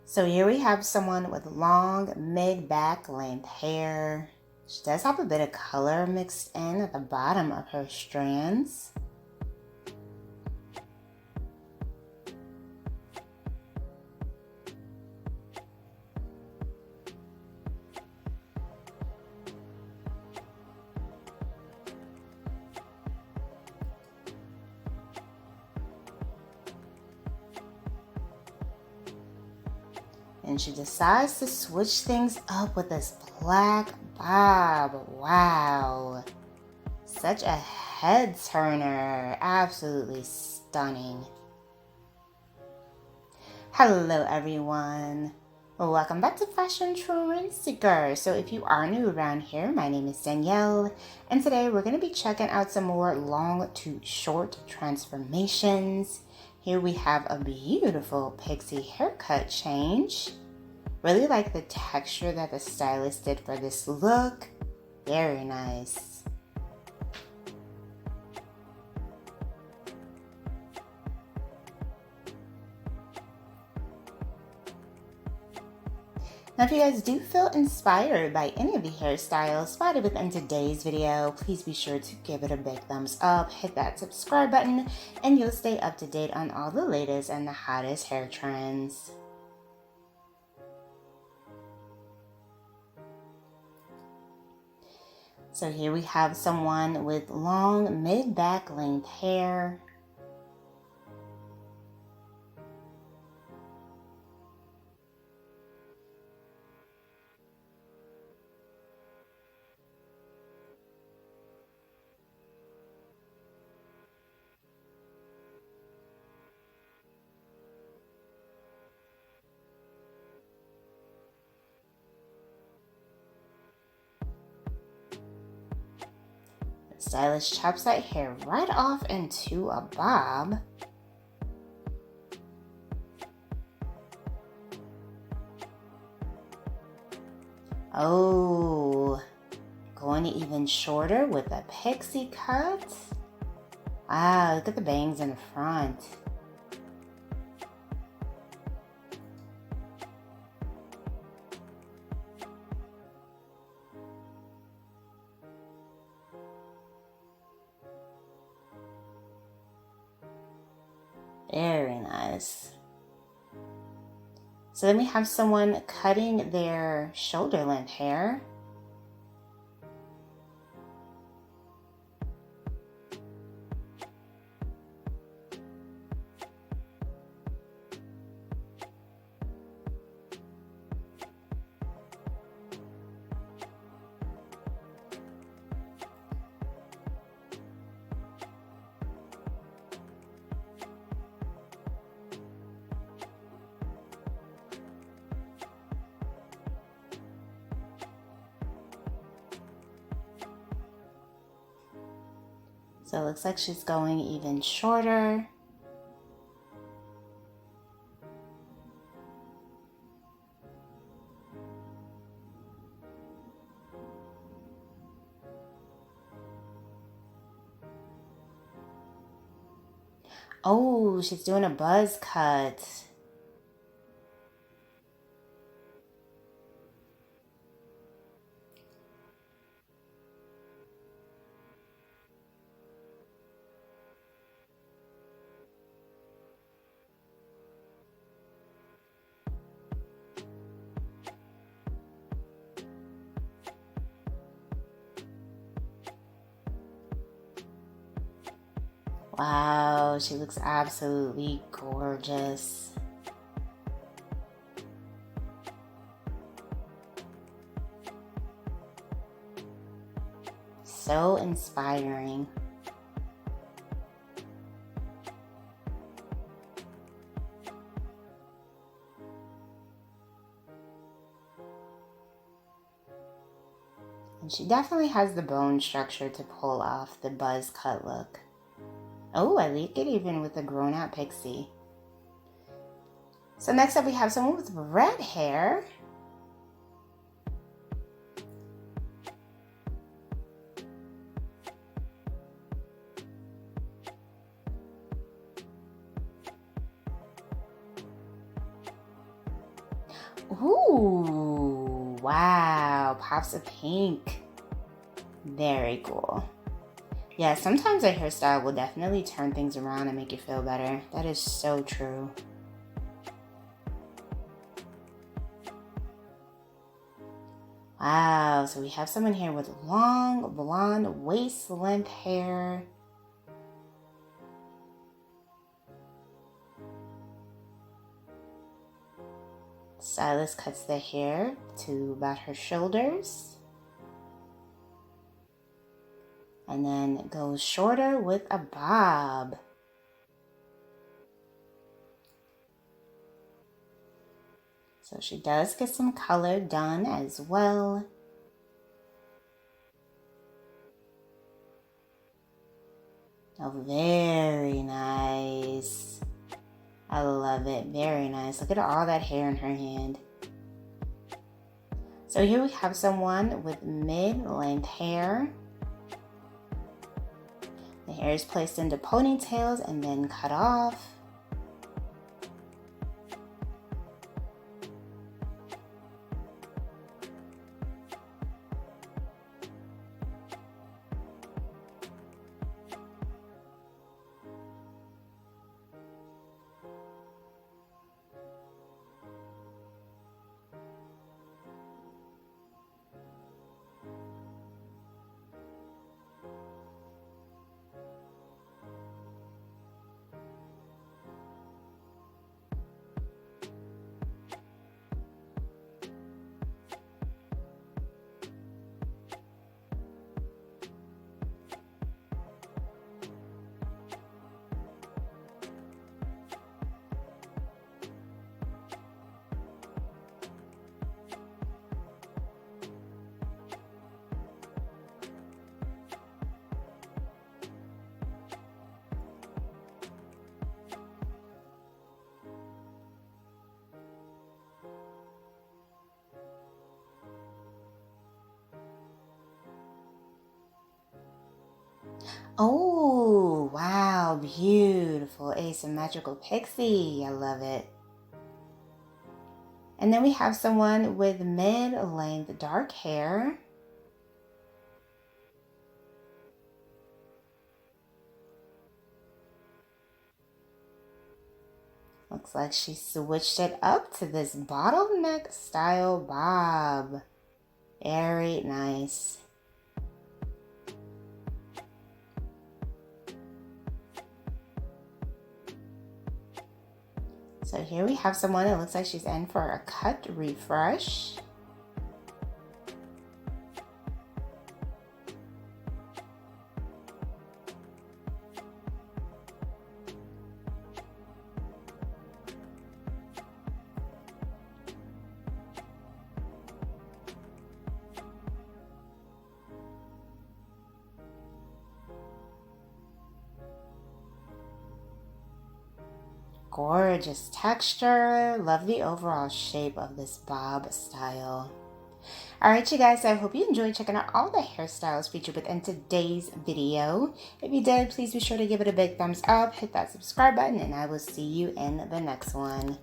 So here we have someone with long mid-back length hair. She does have a bit of color mixed in at the bottom of her strands. And she decides to switch things up with this black bob. Wow. Such a head turner. Absolutely stunning. Hello everyone. Welcome back to Fashion Trend Seeker. So if you are new around here, my name is Danielle, and today we're going to be checking out some more long to short transformations. Here we have a beautiful pixie haircut change. Really like the texture that the stylist did for this look. Very nice. Now, if you guys do feel inspired by any of the hairstyles spotted within today's video, please be sure to give it a big thumbs up, hit that subscribe button, and you'll stay up to date on all the latest and the hottest hair trends. So here we have someone with long mid-back length hair. Stylist chops that hair right off into a bob. Oh, going even shorter with a pixie cut. Wow, look at the bangs in the front. Very nice. So then we have someone cutting their shoulder length hair. So it looks like she's going even shorter. Oh, she's doing a buzz cut. Wow, she looks absolutely gorgeous. So inspiring. And she definitely has the bone structure to pull off the buzz cut look. Oh, I like it even with a grown out pixie. So next up we have someone with red hair. Ooh, wow, pops of pink. Very cool. Yeah, sometimes a hairstyle will definitely turn things around and make you feel better. That is so true. Wow, so we have someone here with long blonde waist length hair. Stylist cuts the hair to about her shoulders. And then goes shorter with a bob. So she does get some color done as well. Oh, very nice. I love it. Very nice. Look at all that hair in her hand. So here we have someone with mid-length hair. The hair is placed into ponytails and then cut off. Oh, wow, beautiful asymmetrical pixie. I love it. And then we have someone with mid-length dark hair. Looks like she switched it up to this bottleneck style bob. Very nice. So here we have someone that looks like she's in for a cut refresh. Gorgeous texture. Love the overall shape of this bob style. Alright you guys, I hope you enjoyed checking out all the hairstyles featured within today's video. If you did, please be sure to give it a big thumbs up, hit that subscribe button, and I will see you in the next one.